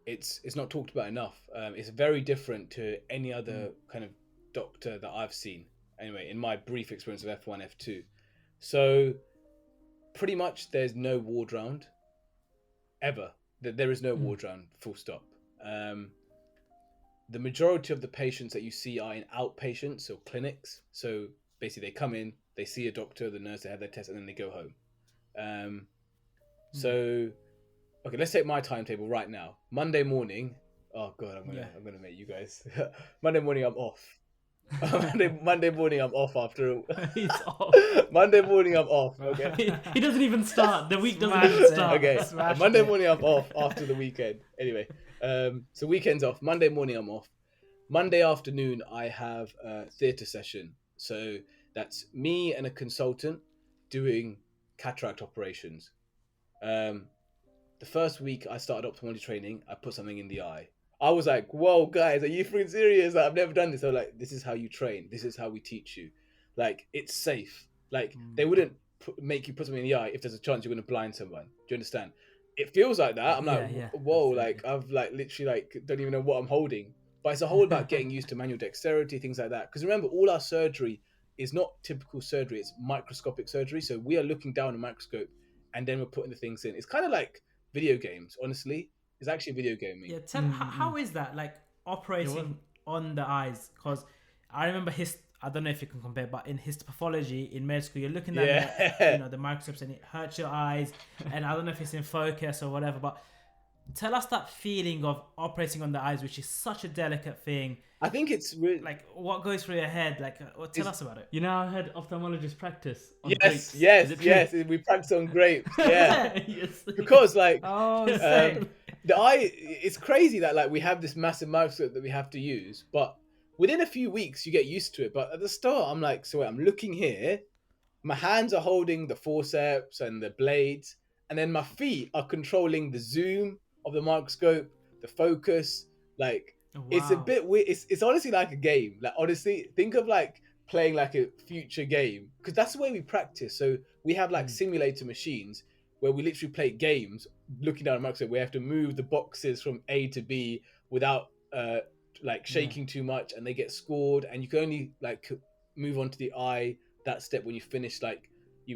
it's not talked about enough. It's very different to any other kind of doctor that I've seen, anyway, in my brief experience of F1, F2. So pretty much there's no ward round ever. There is no ward round, full stop. the majority of the patients that you see are in outpatients or clinics. So basically they come in, they see a doctor, the nurse, they have their test, and then they go home. So, okay, let's take my timetable right now. Monday morning. Oh God, I'm gonna make you guys. Monday morning, I'm off. Monday morning, I'm off after. He's off. Monday morning, I'm off. Okay. He doesn't even start. The week doesn't even start. Okay. Monday morning, I'm off after the weekend. Anyway, so weekend's off. Monday morning, I'm off. Monday afternoon, I have a theatre session. So that's me and a consultant doing cataract operations. The first week I started ophthalmology training, I put something in the eye. I was like, whoa, guys, are you freaking serious? Like, I've never done this. They're like, this is how you train. This is how we teach you. Like, it's safe. Like, they wouldn't make you put something in the eye if there's a chance you're going to blind someone. Do you understand? It feels like that. I'm like, whoa, like, I've like literally like don't even know what I'm holding. But it's a whole about getting used to manual dexterity, things like that. Because remember, all our surgery is not typical surgery. It's microscopic surgery. So we are looking down a microscope and then we're putting the things in. It's kind of like video games, honestly. It's actually video gaming. Yeah, how is that, like, operating on the eyes? Because I remember I don't know if you can compare, but in histopathology in med school, you're looking at the microscopes and it hurts your eyes. And I don't know if it's in focus or whatever, but tell us that feeling of operating on the eyes, which is such a delicate thing. I think it's really like what goes through your head. Like, tell us about it. You know, I heard ophthalmologists practice on grapes. grapes. Yes. We practice on grapes. Yeah, because like the eye. It's crazy that like we have this massive microscope that we have to use, but within a few weeks you get used to it. But at the start, I'm like, so wait, I'm looking here. My hands are holding the forceps and the blades, and then my feet are controlling the zoom of the microscope, the focus. Like, it's a bit weird. It's honestly like a game. Like, honestly, think of like playing like a future game, because that's the way we practice. So we have like simulator machines where we literally play games looking down a microscope. We have to move the boxes from A to B without like shaking too much, and they get scored. And you can only like move on to the eye that step when you finish, like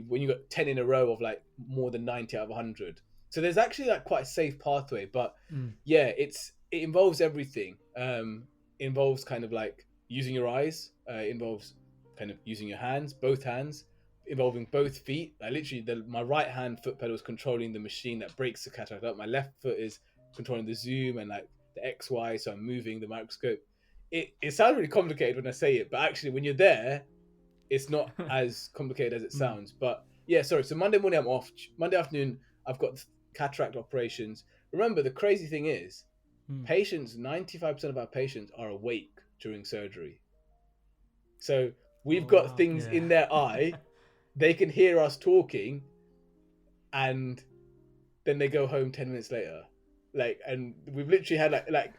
when you got 10 in a row of like more than 90 out of 100. So there's actually like quite a safe pathway, but it involves everything. Involves kind of like using your eyes, involves kind of using your hands, both hands, involving both feet. Like literally my right hand foot pedal is controlling the machine that breaks the cataract up. My left foot is controlling the zoom and like the XY, so I'm moving the microscope. It sounds really complicated when I say it, but actually when you're there, it's not as complicated as it sounds. But yeah, sorry. So Monday morning I'm off. Monday afternoon I've got cataract operations. Remember, the crazy thing is, patients, 95% of our patients are awake during surgery. So we've got things in their eye. They can hear us talking, and then they go home 10 minutes later. Like, and we've literally had like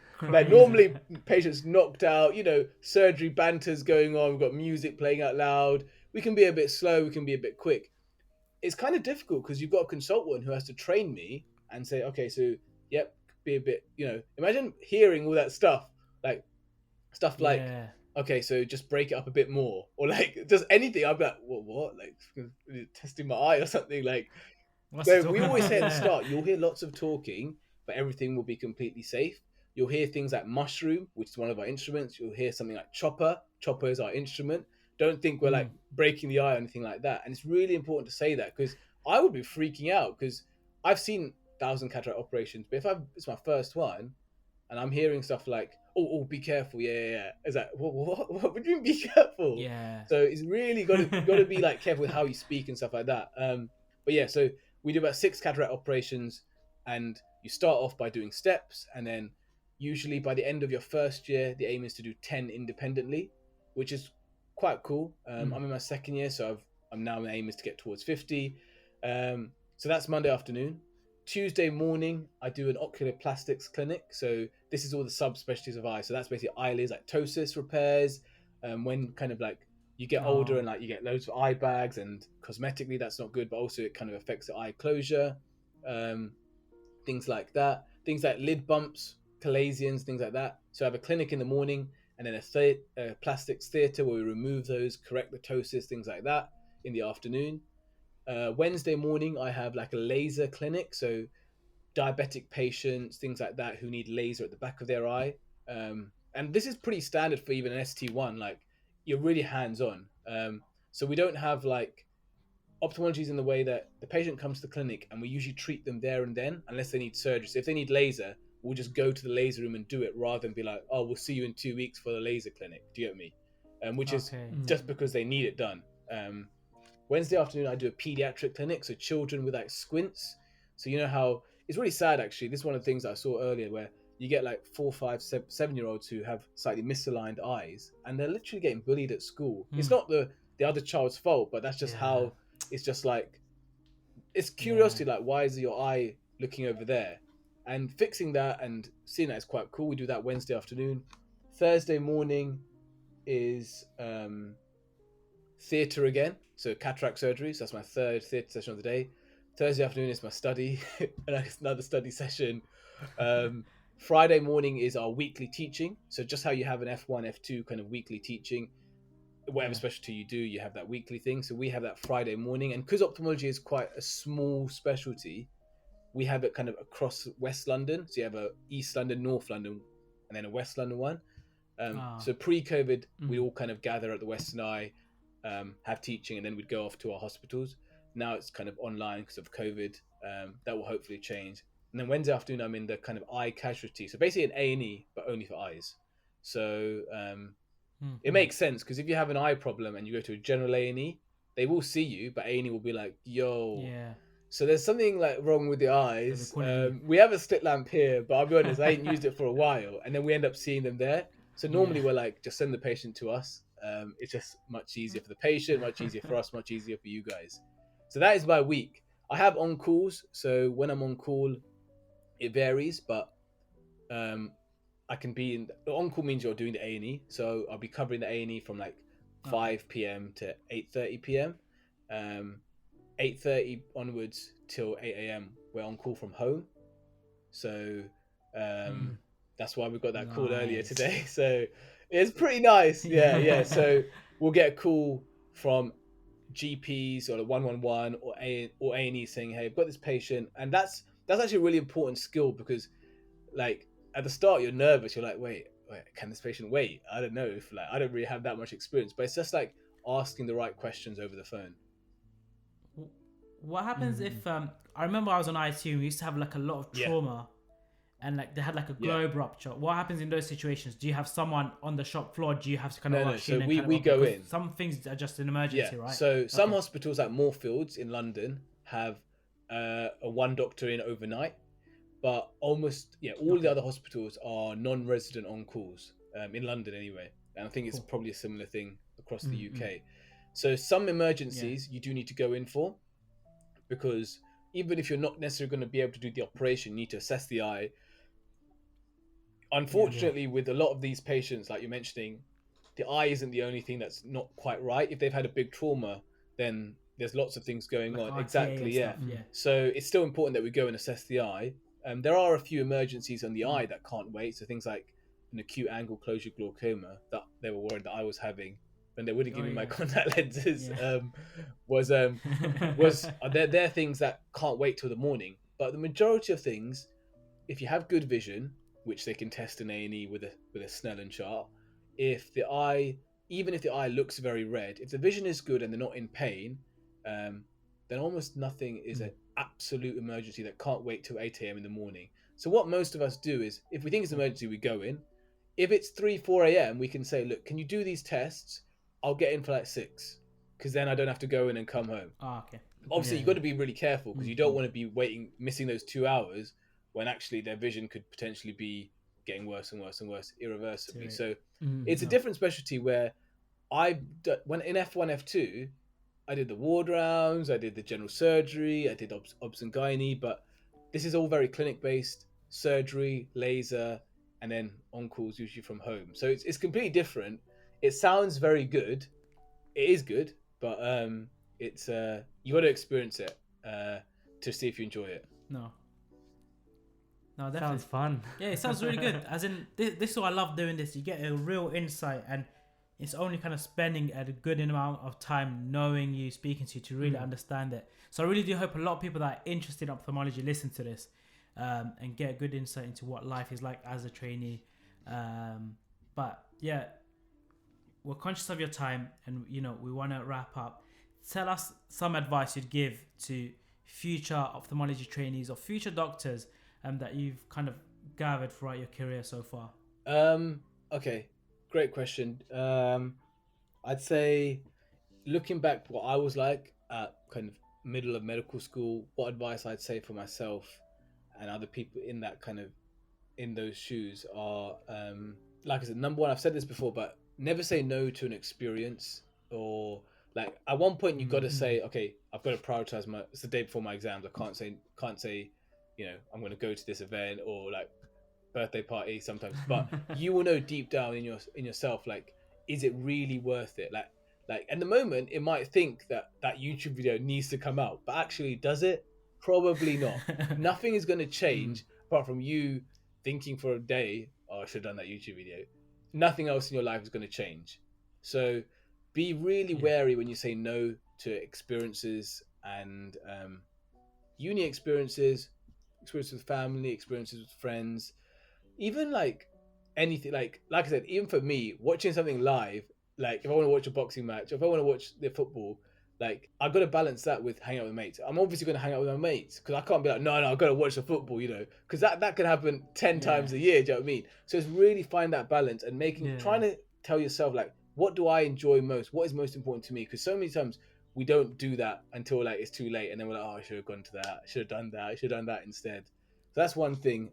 normally patients knocked out, surgery banters going on. We've got music playing out loud. We can be a bit slow. We can be a bit quick. It's kind of difficult because you've got a consultant who has to train me and say, okay, so yep, be a bit, imagine hearing all that stuff, like okay, so just break it up a bit more, or like just anything. I'd be like, what? Like testing my eye or something. Like, so we always say at the start, you'll hear lots of talking, but everything will be completely safe. You'll hear things like mushroom, which is one of our instruments. You'll hear something like chopper. Chopper is our instrument. Don't think we're like breaking the eye or anything like that. And it's really important to say that, because I would be freaking out, because I've seen 1,000 cataract operations, but if it's my first one and I'm hearing stuff like, oh, be careful. Yeah. It's like, what would you mean be careful? Yeah. So it's really got to be like careful with how you speak and stuff like that. But yeah, so we do about 6 cataract operations, and you start off by doing steps, and then usually by the end of your first year, the aim is to do 10 independently, which is quite cool. I'm in my second year, so my aim is to get towards 50. So that's Monday afternoon. Tuesday morning, I do an ocular plastics clinic. So this is all the subspecialties of eye. So that's basically eyelids, like ptosis repairs. When kind of like you get older and like you get loads of eye bags, and cosmetically that's not good, but also it kind of affects the eye closure. Things like that. Things like lid bumps, chalazions, things like that. So I have a clinic in the morning, and then a plastics theatre where we remove those, correct the ptosis, things like that in the afternoon. Wednesday morning, I have like a laser clinic. So diabetic patients, things like that, who need laser at the back of their eye. and this is pretty standard for even an ST1. Like you're really hands on. So we don't have like ophthalmology in the way that the patient comes to the clinic and we usually treat them there and then, unless they need surgery. So if they need laser, we'll just go to the laser room and do it rather than be like, oh, we'll see you in 2 weeks for the laser clinic. Do you get me? Which is just because they need it done. Wednesday afternoon, I do a pediatric clinic, so children with like squints. So you know how it's really sad actually. This is one of the things I saw earlier where you get like 4, 5, 7-year-olds who have slightly misaligned eyes, and they're literally getting bullied at school. It's not the other child's fault, but that's just how it's just like, it's curiosity. Like, why is your eye looking over there? And fixing that and seeing that is quite cool. We do that Wednesday afternoon. Thursday morning is theatre again. So cataract surgery. So that's my third theatre session of the day. Thursday afternoon is my study. Another study session. Friday morning is our weekly teaching. So just how you have an F1, F2 kind of weekly teaching, whatever specialty you do, you have that weekly thing. So we have that Friday morning. And because ophthalmology is quite a small specialty, we have it kind of across West London. So you have a East London, North London, and then a West London one. So pre-COVID, we all kind of gather at the Western Eye, have teaching, and then we'd go off to our hospitals. Now it's kind of online because of COVID. That will hopefully change. And then Wednesday afternoon, I'm in the kind of eye casualty. So basically an A&E, but only for eyes. So it makes sense because if you have an eye problem and you go to a general A&E, they will see you, but A&E will be like, yo. Yeah. So there's something like wrong with the eyes. We have a slit lamp here, but I'll be honest, I ain't used it for a while. And then we end up seeing them there. So normally we're like, just send the patient to us. It's just much easier for the patient, much easier for us, much easier for you guys. So that is my week. I have on calls. So when I'm on call, it varies, but I can be in on call means you're doing the A&E. So I'll be covering the A&E from like 5 p.m. to 8:30 p.m. 8:30 onwards till 8 a.m. we're on call from home. So that's why we got that call earlier today. So it's pretty nice. Yeah. So we'll get a call from GPs or 111 or A&E saying, hey, I've got this patient. And that's actually a really important skill because like at the start you're nervous. You're like, wait, can this patient wait? I don't know if like, I don't really have that much experience, but it's just like asking the right questions over the phone. What happens if I remember I was on ITU, we used to have like a lot of trauma and like they had like a globe rupture. What happens in those situations? Do you have someone on the shop floor? Do you have to kind of rush in? So we go in. Some things are just an emergency, right? So some hospitals like Moorfields in London have a one doctor in overnight, but almost all the other hospitals are non-resident on calls in London anyway. And I think it's probably a similar thing across the UK. So some emergencies you do need to go in for, because even if you're not necessarily going to be able to do the operation, you need to assess the eye. Unfortunately, with a lot of these patients, like you're mentioning, the eye isn't the only thing that's not quite right. If they've had a big trauma, then there's lots of things going on. RTA exactly, So it's still important that we go and assess the eye. There are a few emergencies on the eye that can't wait. So things like an acute angle closure glaucoma that they were worried that I was having when they wouldn't give me my contact lenses. They're things that can't wait till the morning. But the majority of things, if you have good vision, which they can test in A&E with a Snellen chart, even if the eye looks very red, if the vision is good and they're not in pain, then almost nothing is an absolute emergency that can't wait till 8 a.m. in the morning. So what most of us do is, if we think it's an emergency, we go in. If it's 4 a.m., we can say, look, can you do these tests? I'll get in for like 6, because then I don't have to go in and come home. Okay. Obviously, you've got to be really careful because you don't want to be missing those 2 hours when actually their vision could potentially be getting worse and worse and worse irreversibly. So it's a different specialty where when in F1, F2, I did the ward rounds, I did the general surgery, I did obs and gynae, but this is all very clinic-based, surgery, laser, and then on-calls usually from home. So it's completely different. It sounds very good. It is good, but it's you got to experience it to see if you enjoy it. No, definitely. Sounds fun. Yeah, it sounds really good. As in, this is why I love doing this. You get a real insight, and it's only kind of spending a good amount of time knowing you, speaking to you, to really understand it. So I really do hope a lot of people that are interested in ophthalmology listen to this and get a good insight into what life is like as a trainee. But yeah, we're conscious of your time, and we want to wrap up. Tell us some advice you'd give to future ophthalmology trainees or future doctors that you've kind of gathered throughout your career so far. Okay, great question. I'd say, looking back what I was like at kind of middle of medical school, what advice I'd say for myself and other people in that kind of in those shoes are, like I said, number one, I've said this before, but never say no to an experience. Or like at one point you got to say, okay, I've got to prioritize it's the day before my exams. I can't say, I'm going to go to this event or like birthday party sometimes, but you will know deep down in yourself, like, is it really worth it? Like at the moment it might think that YouTube video needs to come out, but actually does it? Probably not. Nothing is going to change apart from you thinking for a day, oh, I should have done that YouTube video. Nothing else in your life is going to change. So be really wary when you say no to experiences and uni experiences with family, experiences with friends, even like anything, like I said, even for me, watching something live, like if I want to watch a boxing match, if I want to watch the football, like I've got to balance that with hanging out with mates. I'm obviously going to hang out with my mates because I can't be like, no, I've got to watch the football, because that can happen 10 times a year. Do you know what I mean? So it's really find that balance and trying to tell yourself, like, what do I enjoy most? What is most important to me? Because so many times we don't do that until like it's too late, and then we're like, oh, I should have gone to that. I should have done that. I should have done that instead. So that's one thing.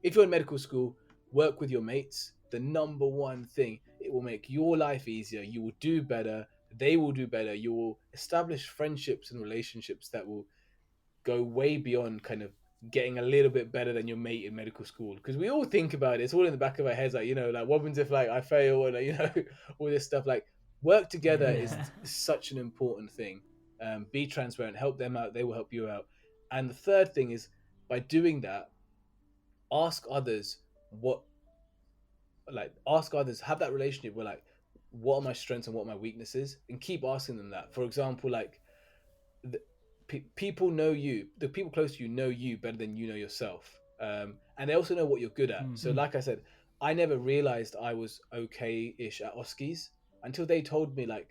If you're in medical school, work with your mates. The number one thing, it will make your life easier. You will do better. They will do better. You will establish friendships and relationships that will go way beyond kind of getting a little bit better than your mate in medical school. Because we all think about it. It's all in the back of our heads. Like, like what happens if like I fail, or like, all this stuff. Like, work together is such an important thing. Be transparent, help them out. They will help you out. And the third thing is, by doing that, ask others, have that relationship where like, what are my strengths and what are my weaknesses, and keep asking them that. For example, like people know you, the people close to you know you better than you know yourself, and they also know what you're good at. So like I said, I never realized I was okay-ish at OSCEs until they told me, like,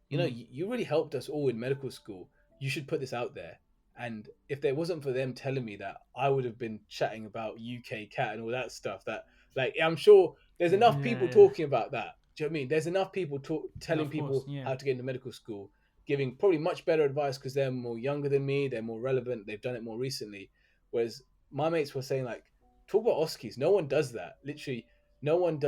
you really helped us all in medical school, you should put this out there. And if there wasn't for them telling me that, I would have been chatting about UK CAT and all that stuff. That, like, I'm sure there's enough people talking about that. Do you know what I mean? There's enough people telling people how to get into medical school, giving probably much better advice because they're more younger than me, they're more relevant, they've done it more recently. Whereas my mates were saying, like, talk about OSCEs. No one does that. Literally, no one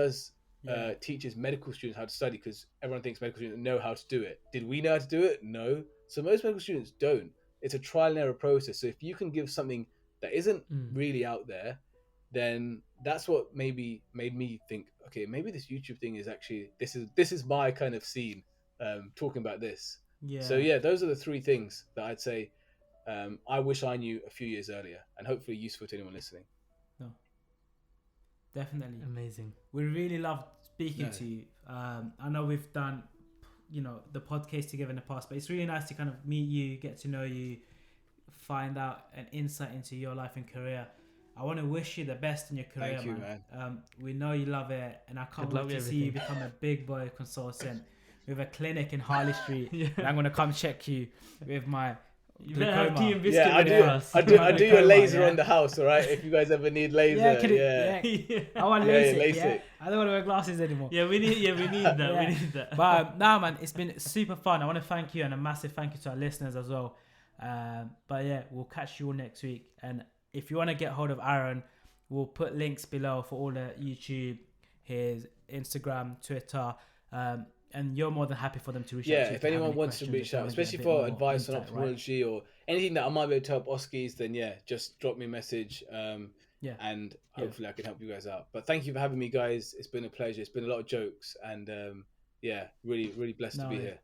teaches medical students how to study, because everyone thinks medical students know how to do it. Did we know how to do it? No. So most medical students don't. It's a trial and error process. So if you can give something that isn't really out there, then that's what maybe made me think, okay, maybe this YouTube thing is actually, this is my kind of scene, talking about this. So yeah, those are the three things that I'd say I wish I knew a few years earlier, and hopefully useful to anyone listening. No, definitely amazing. We really loved speaking to you. I know we've done the podcast together in the past, but it's really nice to kind of meet you, get to know you, find out an insight into your life and career. I want to wish you the best in your career. Thank you, man. We know you love it, and I can't wait to see you become a big boy consultant with a clinic in Harley Street. And I'm going to come check you with my glaucoma. I do your laser on the house, all right? If you guys ever need laser. I want LASIK. I don't want to wear glasses anymore. We need that. We need that. But now, man, it's been super fun. I want to thank you, and a massive thank you to our listeners as well. But yeah, we'll catch you all next week. And if you want to get hold of Aaron, we'll put links below for all the YouTube, his Instagram, Twitter, and you're more than happy for them to reach out to you. Yeah, if anyone wants to reach out, especially for advice on ophthalmology, or anything that I might be able to help OSCEs, then just drop me a message. And hopefully I can help you guys out. But thank you for having me, guys. It's been a pleasure. It's been a lot of jokes, and really, really blessed to be here.